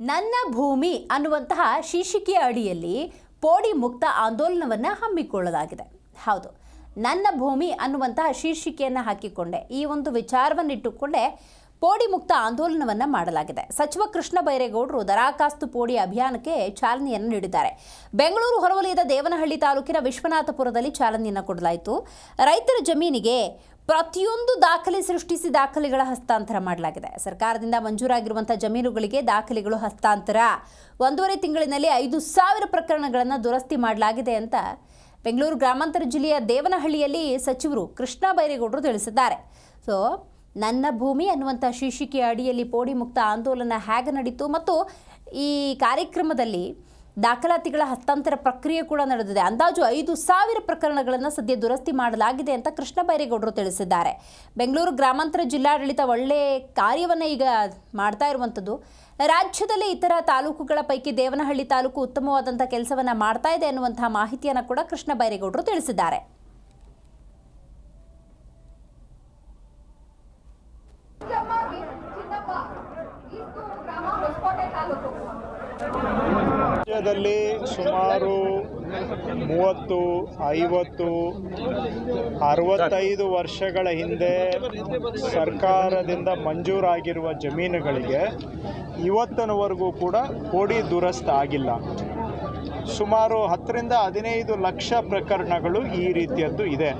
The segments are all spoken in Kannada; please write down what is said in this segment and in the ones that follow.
ನನ್ನ ಭೂಮಿ ಅನ್ನುವಂತಹ ಶೀರ್ಷಿಕೆಯ ಅಡಿಯಲ್ಲಿ ಪೋಡಿ ಮುಕ್ತ ಆಂದೋಲನವನ್ನು ಹಮ್ಮಿಕೊಳ್ಳಲಾಗಿದೆ. ಹೌದು, ನನ್ನ ಭೂಮಿ ಅನ್ನುವಂತಹ ಶೀರ್ಷಿಕೆಯನ್ನು ಹಾಕಿಕೊಂಡೆ ಈ ಒಂದು ವಿಚಾರವನ್ನಿಟ್ಟುಕೊಂಡೇ ಪೋಡಿ ಮುಕ್ತ ಆಂದೋಲನವನ್ನು ಮಾಡಲಾಗಿದೆ. ಸಚಿವ ಕೃಷ್ಣ ಬೈರೇಗೌಡರು ದರಾಖಾಸ್ತು ಪೋಡಿ ಅಭಿಯಾನಕ್ಕೆ ಚಾಲನೆಯನ್ನು ನೀಡಿದ್ದಾರೆ. ಬೆಂಗಳೂರು ಹೊರವಲಯದ ದೇವನಹಳ್ಳಿ ತಾಲೂಕಿನ ವಿಶ್ವನಾಥಪುರದಲ್ಲಿ ಚಾಲನೆಯನ್ನು ಕೊಡಲಾಯಿತು. ರೈತರ ಜಮೀನಿಗೆ ಪ್ರತಿಯೊಂದು ದಾಖಲೆ ಸೃಷ್ಟಿಸಿ ದಾಖಲೆಗಳ ಹಸ್ತಾಂತರ ಮಾಡಲಾಗಿದೆ. ಸರ್ಕಾರದಿಂದ ಮಂಜೂರಾಗಿರುವಂತಹ ಜಮೀನುಗಳಿಗೆ ದಾಖಲೆಗಳು ಹಸ್ತಾಂತರ. 1.5 ತಿಂಗಳಿನಲ್ಲಿ 5,000 ಪ್ರಕರಣಗಳನ್ನು ದುರಸ್ತಿ ಮಾಡಲಾಗಿದೆ ಅಂತ ಬೆಂಗಳೂರು ಗ್ರಾಮಾಂತರ ಜಿಲ್ಲೆಯ ದೇವನಹಳ್ಳಿಯಲ್ಲಿ ಸಚಿವರು ಕೃಷ್ಣ ಬೈರೇಗೌಡರು ತಿಳಿಸಿದ್ದಾರೆ. ಸೊ ನನ್ನ ಭೂಮಿ ಅನ್ನುವಂಥ ಶೀರ್ಷಿಕೆಯ ಅಡಿಯಲ್ಲಿ ಪೋಡಿ ಮುಕ್ತ ಆಂದೋಲನ ಹೇಗೆ ನಡೀತು ಮತ್ತು ಈ ಕಾರ್ಯಕ್ರಮದಲ್ಲಿ ದಾಖಲಾತಿಗಳ ಹಸ್ತಾಂತರ ಪ್ರಕ್ರಿಯೆ ಕೂಡ ನಡೆದಿದೆ. ಅಂದಾಜು 5,000 ಪ್ರಕರಣಗಳನ್ನು ಸದ್ಯ ದುರಸ್ತಿ ಮಾಡಲಾಗಿದೆ ಅಂತ ಕೃಷ್ಣ ಬೈರೇಗೌಡರು ತಿಳಿಸಿದ್ದಾರೆ. ಬೆಂಗಳೂರು ಗ್ರಾಮಾಂತರ ಜಿಲ್ಲಾಡಳಿತ ಒಳ್ಳೆಯ ಕಾರ್ಯವನ್ನು ಈಗ ಮಾಡ್ತಾ ಇರುವಂಥದ್ದು. ರಾಜ್ಯದಲ್ಲಿ ಇತರ ತಾಲೂಕುಗಳ ಪೈಕಿ ದೇವನಹಳ್ಳಿ ತಾಲೂಕು ಉತ್ತಮವಾದಂಥ ಕೆಲಸವನ್ನು ಮಾಡ್ತಾ ಇದೆ ಅನ್ನುವಂತಹ ಮಾಹಿತಿಯನ್ನು ಕೂಡ ಕೃಷ್ಣ ಬೈರೇಗೌಡರು ತಿಳಿಸಿದ್ದಾರೆ. ರಾಜ್ಯದಲ್ಲಿ ಸುಮಾರು 30, 50, 65 ವರ್ಷಗಳ ಹಿಂದೆ ಸರ್ಕಾರದಿಂದ ಮಂಜೂರಾಗಿರುವ ಜಮೀನುಗಳಿಗೆ ಇವತ್ತಿನವರೆಗೂ ಕೂಡ ಪೋಡಿ ದುರಸ್ತ ಆಗಿಲ್ಲ. ಸುಮಾರು 10 ರಿಂದ 15 ಲಕ್ಷ ಪ್ರಕರಣಗಳು ಈ ರೀತಿಯದ್ದು ಇದೆ.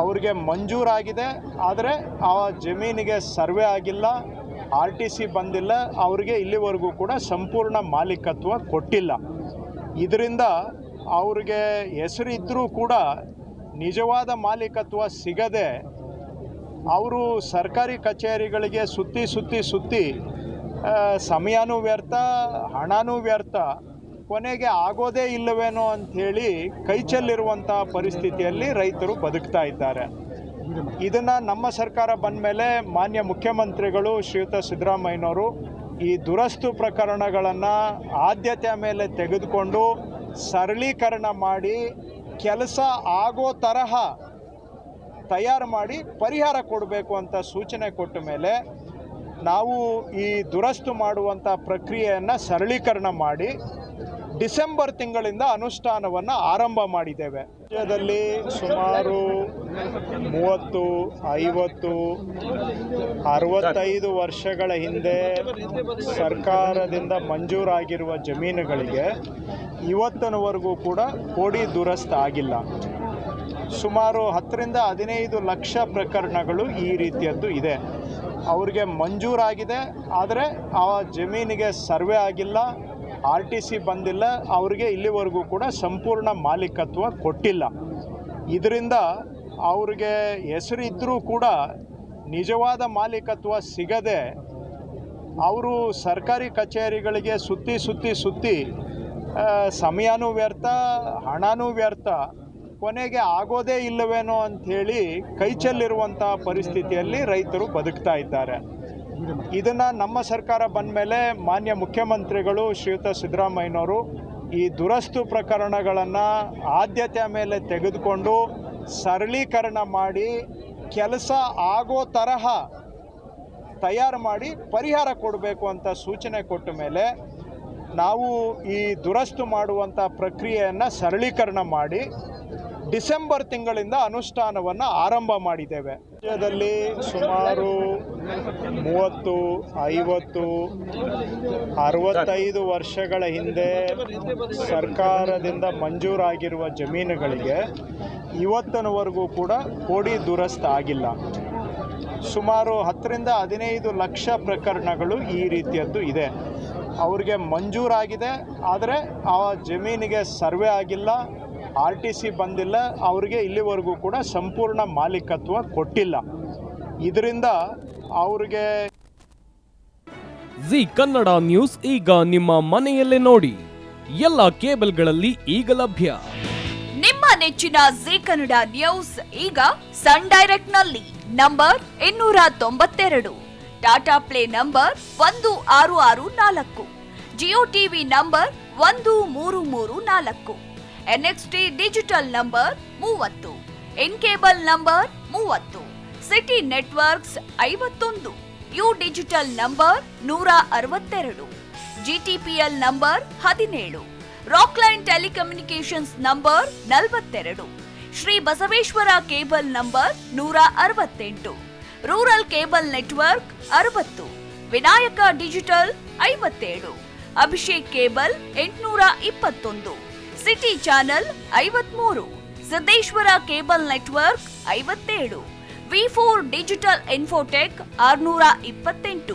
ಅವರಿಗೆ ಮಂಜೂರಾಗಿದೆ, ಆದರೆ ಆ ಜಮೀನಿಗೆ ಸರ್ವೆ ಆಗಿಲ್ಲ, RTC ಬಂದಿಲ್ಲ, ಅವರಿಗೆ ಇಲ್ಲಿವರೆಗೂ ಕೂಡ ಸಂಪೂರ್ಣ ಮಾಲೀಕತ್ವ ಕೊಟ್ಟಿಲ್ಲ. ಇದರಿಂದ ಅವ್ರಿಗೆ ಹೆಸರಿದ್ದರೂ ಕೂಡ ನಿಜವಾದ ಮಾಲೀಕತ್ವ ಸಿಗದೆ ಅವರು ಸರ್ಕಾರಿ ಕಚೇರಿಗಳಿಗೆ ಸುತ್ತಿ ಸಮಯನೂ ವ್ಯರ್ಥ, ಹಣನೂ ವ್ಯರ್ಥ, ಕೊನೆಗೆ ಆಗೋದೇ ಇಲ್ಲವೇನೋ ಅಂಥೇಳಿ ಕೈಚಲ್ಲಿರುವಂಥ ಪರಿಸ್ಥಿತಿಯಲ್ಲಿ ರೈತರು ಬದುಕ್ತಾ ಇದ್ದಾರೆ. ಇದನ್ನು ನಮ್ಮ ಸರ್ಕಾರ ಬಂದ ಮೇಲೆ ಮಾನ್ಯ ಮುಖ್ಯಮಂತ್ರಿಗಳು ಶ್ರೀಯುತ ಸಿದ್ದರಾಮಯ್ಯನವರು ಈ ದುರಸ್ತು ಪ್ರಕರಣಗಳನ್ನು ಆದ್ಯತೆಯ ಮೇಲೆ ತೆಗೆದುಕೊಂಡು ಸರಳೀಕರಣ ಮಾಡಿ ಕೆಲಸ ಆಗೋ ತರಹ ತಯಾರು ಮಾಡಿ ಪರಿಹಾರ ಕೊಡಬೇಕು ಅಂತ ಸೂಚನೆ ಕೊಟ್ಟ ಮೇಲೆ ನಾವು ಈ ದುರಸ್ತು ಮಾಡುವಂಥ ಪ್ರಕ್ರಿಯೆಯನ್ನು ಸರಳೀಕರಣ ಮಾಡಿ ಡಿಸೆಂಬರ್ ತಿಂಗಳಿಂದ ಅನುಷ್ಠಾನವನ್ನು ಆರಂಭ ಮಾಡಿದ್ದೇವೆ. ರಾಜ್ಯದಲ್ಲಿ ಸುಮಾರು 30, 50, 65 ವರ್ಷಗಳ ಹಿಂದೆ ಸರ್ಕಾರದಿಂದ ಮಂಜೂರಾಗಿರುವ ಜಮೀನುಗಳಿಗೆ ಇವತ್ತಿನವರೆಗೂ ಕೂಡ ಪೋಡಿ ದುರಸ್ತ ಆಗಿಲ್ಲ. ಸುಮಾರು 10 ರಿಂದ 15 ಲಕ್ಷ ಪ್ರಕರಣಗಳು ಈ ರೀತಿಯದ್ದು ಇದೆ. ಅವರಿಗೆ ಮಂಜೂರಾಗಿದೆ, ಆದರೆ ಆ ಜಮೀನಿಗೆ ಸರ್ವೆ ಆಗಿಲ್ಲ, RTC ಬಂದಿಲ್ಲ, ಅವರಿಗೆ ಇಲ್ಲಿವರೆಗೂ ಕೂಡ ಸಂಪೂರ್ಣ ಮಾಲೀಕತ್ವ ಕೊಟ್ಟಿಲ್ಲ. ಇದರಿಂದ ಅವ್ರಿಗೆ ಹೆಸರಿದ್ದರೂ ಕೂಡ ನಿಜವಾದ ಮಾಲೀಕತ್ವ ಸಿಗದೆ ಅವರು ಸರ್ಕಾರಿ ಕಚೇರಿಗಳಿಗೆ ಸುತ್ತಿ ಸಮಯನೂ ವ್ಯರ್ಥ, ಹಣನೂ ವ್ಯರ್ಥ, ಕೊನೆಗೆ ಆಗೋದೇ ಇಲ್ಲವೇನೋ ಅಂಥೇಳಿ ಕೈಚಲ್ಲಿರುವಂಥ ಪರಿಸ್ಥಿತಿಯಲ್ಲಿ ರೈತರು ಬದುಕ್ತಾ ಇದ್ದಾರೆ. ಇದನ್ನು ನಮ್ಮ ಸರ್ಕಾರ ಬಂದ ಮೇಲೆ ಮಾನ್ಯ ಮುಖ್ಯಮಂತ್ರಿಗಳು ಶ್ರೀಯುತ ಸಿದ್ದರಾಮಯ್ಯನವರು ಈ ದುರಸ್ತು ಪ್ರಕರಣಗಳನ್ನು ಆದ್ಯತೆಯ ಮೇಲೆ ತೆಗೆದುಕೊಂಡು ಸರಳೀಕರಣ ಮಾಡಿ ಕೆಲಸ ಆಗೋ ತರಹ ತಯಾರು ಮಾಡಿ ಪರಿಹಾರ ಕೊಡಬೇಕು ಅಂತ ಸೂಚನೆ ಕೊಟ್ಟ ಮೇಲೆ ನಾವು ಈ ದುರಸ್ತು ಮಾಡುವಂಥ ಪ್ರಕ್ರಿಯೆಯನ್ನು ಸರಳೀಕರಣ ಮಾಡಿ ಡಿಸೆಂಬರ್ ತಿಂಗಳಿಂದ ಅನುಷ್ಠಾನವನ್ನು ಆರಂಭ ಮಾಡಿದ್ದೇವೆ. ರಾಜ್ಯದಲ್ಲಿ ಸುಮಾರು 30, 50, 65 ವರ್ಷಗಳ ಹಿಂದೆ ಸರ್ಕಾರದಿಂದ ಮಂಜೂರಾಗಿರುವ ಜಮೀನುಗಳಿಗೆ ಇವತ್ತಿನವರೆಗೂ ಕೂಡ ಪೋಡಿ ದುರಸ್ತ ಆಗಿಲ್ಲ. ಸುಮಾರು 10 ರಿಂದ 15 ಲಕ್ಷ ಪ್ರಕರಣಗಳು ಈ ರೀತಿಯದ್ದು ಇದೆ. ಅವರಿಗೆ ಮಂಜೂರಾಗಿದೆ, ಆದರೆ ಆ ಜಮೀನಿಗೆ ಸರ್ವೆ ಆಗಿಲ್ಲ, RTC ಬಂದಿಲ್ಲ, ಅವರಿಗೆ ಇಲ್ಲಿವರೆಗೂ ಕೂಡ ಸಂಪೂರ್ಣ ಮಾಲೀಕತ್ವ ಕೊಟ್ಟಿಲ್ಲ. ಇದರಿಂದ ಅವ್ರಿಗೆ ಜಿ ಕನ್ನಡ ನ್ಯೂಸ್ ಈಗ ನಿಮ್ಮ ಮನೆಯಲ್ಲೇ ನೋಡಿ. ಎಲ್ಲ ಕೇಬಲ್ಗಳಲ್ಲಿ ಈಗ ಲಭ್ಯ. ನಿಮ್ಮ ನೆಚ್ಚಿನ ಜಿ ಕನ್ನಡ ನ್ಯೂಸ್ ಈಗ ಸನ್ ಡೈರೆಕ್ಟ್ ನಲ್ಲಿ number 292, Tata play number 1664, Jio TV number 1334, NXT digital number 30, in cable number 30, city networks 51, U digital number 162. GTPL number 17, Rockline telecommunications number 42, Shri Basaveshwara cable number 168, rural cable network 60, Vinayaka digital 57, Abhishek cable 821, city channel 53, Siddeshwara cable network 57, V4 digital Infotech 628,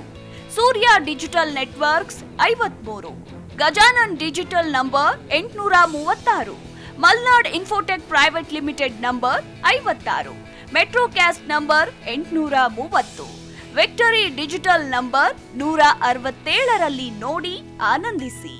Surya digital networks 53, Gajanan digital number 836, Malnad infotech private limited number 56, Metrocast number 830, victory digital number 167ರಲ್ಲಿ ನೋಡಿ ಆನಂದಿಸಿ.